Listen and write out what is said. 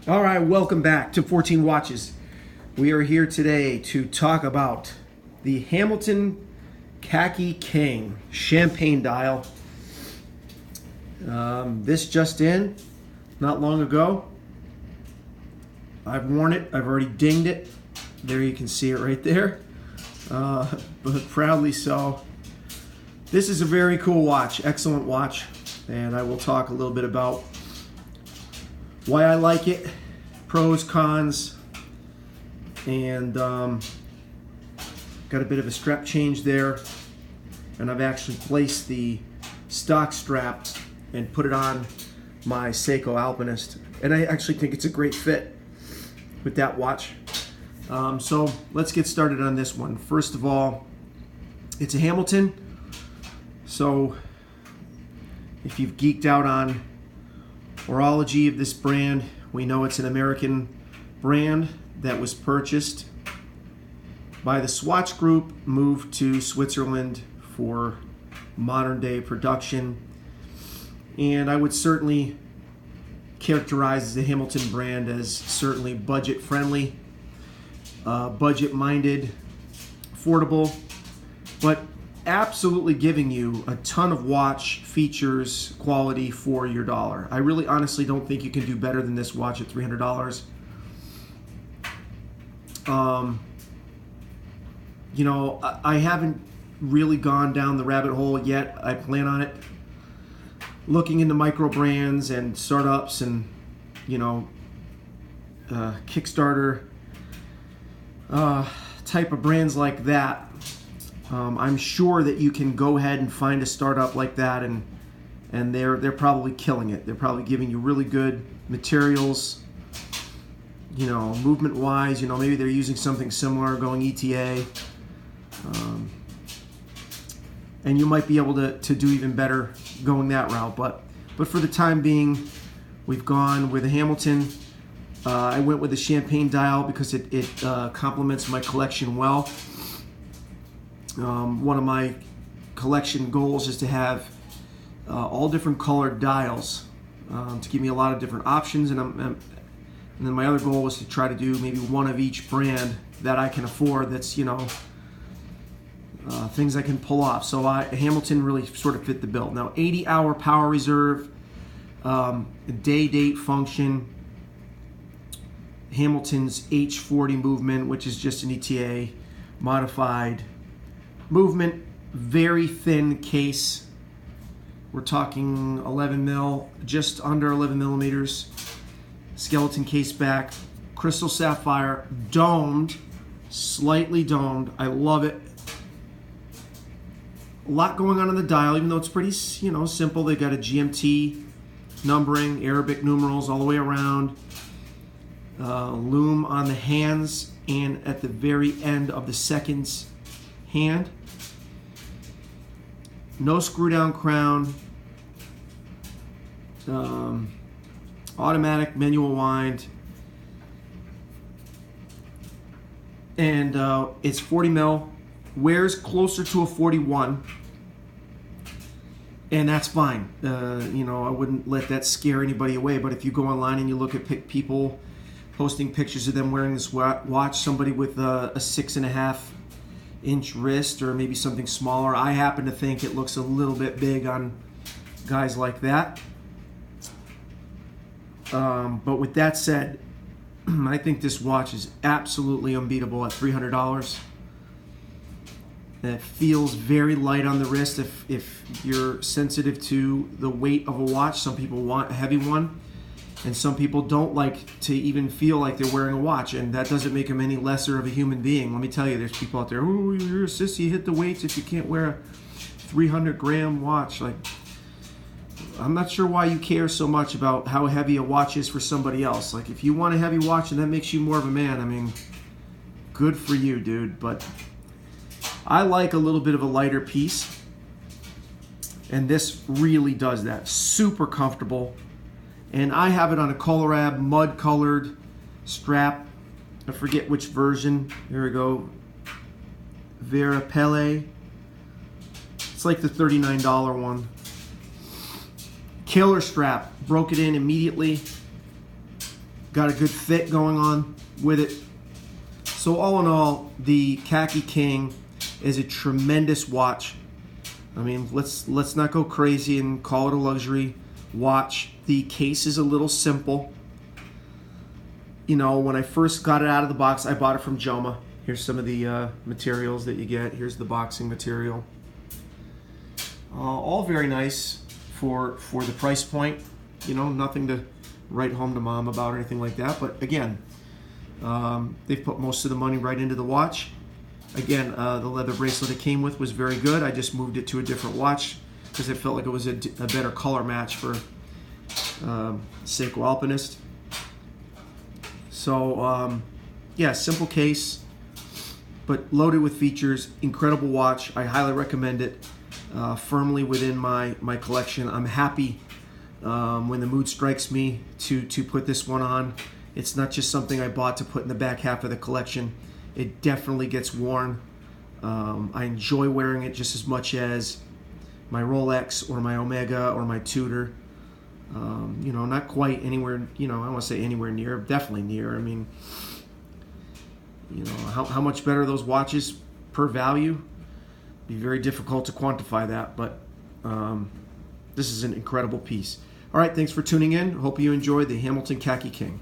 All right, welcome back to 14 Watches. We are here today to talk about the Hamilton Khaki King champagne dial. This just in, not long ago. I've worn it. I've already dinged it. There you can see it right there. But proudly so. This is a very cool watch, excellent watch, and I will talk a little bit about why I like it, pros, cons, and got a bit of a strap change there, and I've actually placed the stock strap and put it on my Seiko Alpinist, and I actually think it's a great fit with that watch. So let's get started on this one. First of all, it's a Hamilton, so if you've geeked out on horology of this brand, we know it's an American brand that was purchased by the Swatch Group, moved to Switzerland for modern day production. And I would certainly characterize the Hamilton brand as certainly budget friendly, budget minded, affordable, but absolutely giving you a ton of watch features, quality for your dollar. I really honestly don't think you can do better than this watch at $300. I haven't really gone down the rabbit hole yet. I plan on it. Looking into micro brands and startups and, Kickstarter type of brands like that. I'm sure that you can go ahead and find a startup like that, and they're probably killing it. They're probably giving you really good materials, movement wise. Maybe they're using something similar, going ETA, and you might be able to do even better going that route. But for the time being, we've gone with a Hamilton. I went with the champagne dial because it complements my collection well. One of my collection goals is to have all different colored dials to give me a lot of different options, and then my other goal was to try to do maybe one of each brand that I can afford. That's things I can pull off. So Hamilton really sort of fit the bill. Now 80-hour power reserve, day date function. Hamilton's H-40 movement, which is just an ETA modified movement, very thin case. We're talking 11 mil, just under 11 millimeters. Skeleton case back, crystal sapphire, domed, slightly domed. I love it. A lot going on the dial, even though it's pretty, simple. They got a GMT numbering, Arabic numerals all the way around. Loom on the hands and at the very end of the seconds hand. No screw down crown. Automatic manual wind. And it's 40 mil. Wears closer to a 41. And that's fine. I wouldn't let that scare anybody away. But if you go online and you look at people posting pictures of them wearing this watch, somebody with a 6.5 inch wrist or maybe something smaller, I happen to think it looks a little bit big on guys like that. But with that said, I think this watch is absolutely unbeatable at $300. It feels very light on the wrist if you're sensitive to the weight of a watch. Some people want a heavy one, and some people don't like to even feel like they're wearing a watch, and that doesn't make them any lesser of a human being. Let me tell you, there's people out there, oh, you're a sissy, hit the weights if you can't wear a 300-gram watch. Like, I'm not sure why you care so much about how heavy a watch is for somebody else. Like, if you want a heavy watch and that makes you more of a man, I mean, good for you, dude. But I like a little bit of a lighter piece, and this really does that. Super comfortable. And I have it on a Colorab mud colored strap. I forget which version. Here we go. Vera Pele. It's like the $39 one. Killer strap. Broke it in immediately. got a good fit going on with it. So all in all, the Khaki King is a tremendous watch. I mean, let's not go crazy and call it a luxury watch. The case is a little simple. You know, when I first got it out of the box, I bought it from Joma. Here's some of the materials that you get. Here's the boxing material. All very nice for the price point. You know, nothing to write home to mom about or anything like that. But again, they've put most of the money right into the watch. Again, the leather bracelet it came with was very good. I just moved it to a different watch because I felt like it was a better color match for Seiko Alpinist. So, yeah, simple case, but loaded with features. Incredible watch. I highly recommend it. Firmly within my collection. I'm happy when the mood strikes me to put this one on. It's not just something I bought to put in the back half of the collection. It definitely gets worn. I enjoy wearing it just as much as my Rolex or my Omega or my Tudor. You know, not quite anywhere, you know, I don't want to say anywhere near, definitely near. I mean, you know, how much better are those watches per value? Be very difficult to quantify that, but this is an incredible piece. All right, thanks for tuning in. Hope you enjoyed the Hamilton Khaki King.